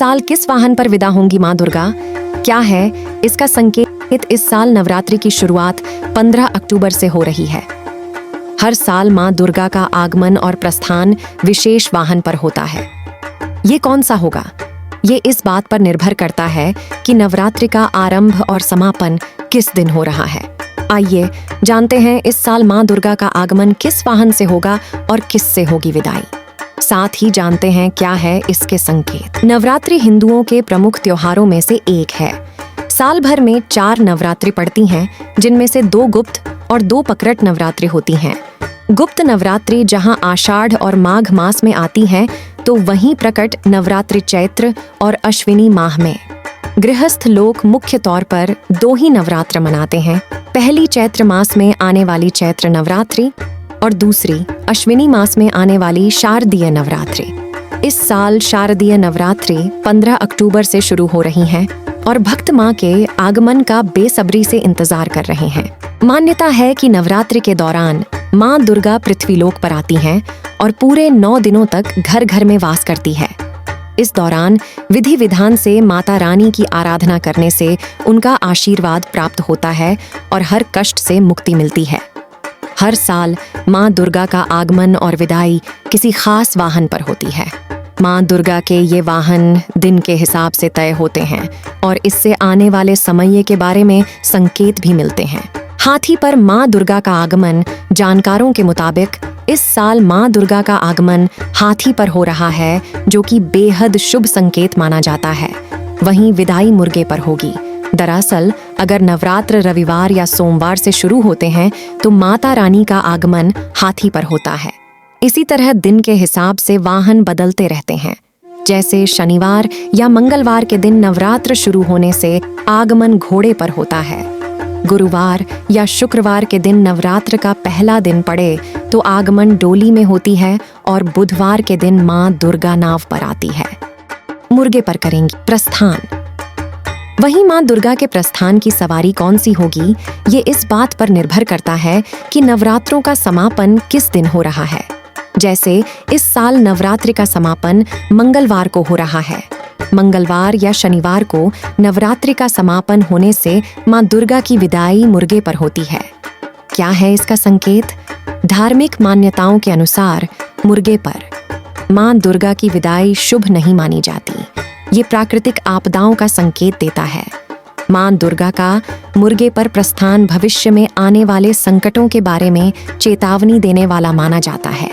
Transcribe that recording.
साल किस वाहन पर विदा होंगी माँ दुर्गा? क्या है इसका संकेत? इस साल नवरात्रि की शुरुआत 15 अक्टूबर से हो रही है। हर साल माँ दुर्गा का आगमन और प्रस्थान विशेष वाहन पर होता है। ये कौन सा होगा? ये इस बात पर निर्भर करता है कि नवरात्रि का आरंभ और समापन किस दिन हो रहा है। आइए जानते हैं इस साल माँ दुर्गा का आगमन किस वाहन से होगा और किससे होगी विदाई। साथ ही जानते हैं क्या है इसके संकेत। नवरात्रि हिंदुओं के प्रमुख त्योहारों में से एक है। साल भर में 4 नवरात्रि पड़ती हैं, जिनमें से 2 गुप्त और 2 पकरट नवरात्रि होती हैं। गुप्त नवरात्रि जहां आषाढ़ और माघ मास में आती हैं, तो वहीं प्रकट नवरात्रि चैत्र और अश्विनी माह में। गृहस्थ लोग मुख्य तौर पर 2 ही नवरात्र मनाते हैं। पहली चैत्र मास में आने वाली चैत्र नवरात्रि और दूसरी अश्विनी मास में आने वाली शारदीय नवरात्रि। इस साल शारदीय नवरात्रि 15 अक्टूबर से शुरू हो रही हैं और भक्त मां के आगमन का बेसब्री से इंतजार कर रहे हैं। मान्यता है कि नवरात्रि के दौरान मां दुर्गा पृथ्वीलोक पर आती हैं और पूरे 9 दिनों तक घर घर में वास करती है। इस दौरान विधि विधान से माता रानी की आराधना करने से उनका आशीर्वाद प्राप्त होता है और हर कष्ट से मुक्ति मिलती है। हर साल माँ दुर्गा का आगमन और विदाई किसी खास वाहन पर होती है। माँ दुर्गा के ये वाहन दिन के हिसाब से तय होते हैं और इससे आने वाले समय के बारे में संकेत भी मिलते हैं। हाथी पर माँ दुर्गा का आगमन। जानकारों के मुताबिक इस साल माँ दुर्गा का आगमन हाथी पर हो रहा है, जो कि बेहद शुभ संकेत माना जाता है। वहीं विदाई मुर्गे पर होगी। दरअसल अगर नवरात्र रविवार या सोमवार से शुरू होते हैं, तो माता रानी का आगमन हाथी पर होता है। इसी तरह दिन के हिसाब से वाहन बदलते रहते हैं। जैसे शनिवार या मंगलवार के दिन नवरात्र शुरू होने से आगमन घोड़े पर होता है। गुरुवार या शुक्रवार के दिन नवरात्र का पहला दिन पड़े तो आगमन डोली में होती है और बुधवार के दिन माँ दुर्गा नाव पर आती है। मुर्गे पर करेंगी प्रस्थान। वहीं माँ दुर्गा के प्रस्थान की सवारी कौन सी होगी, ये इस बात पर निर्भर करता है कि नवरात्रों का समापन किस दिन हो रहा है। जैसे इस साल नवरात्रि का समापन मंगलवार को हो रहा है। मंगलवार या शनिवार को नवरात्रि का समापन होने से माँ दुर्गा की विदाई मुर्गे पर होती है। क्या है इसका संकेत? धार्मिक मान्यताओं के अनुसार मुर्गे पर माँ दुर्गा की विदाई शुभ नहीं मानी जाती। ये प्राकृतिक आपदाओं का संकेत देता है। माँ दुर्गा का मुर्गे पर प्रस्थान भविष्य में आने वाले संकटों के बारे में चेतावनी देने वाला माना जाता है।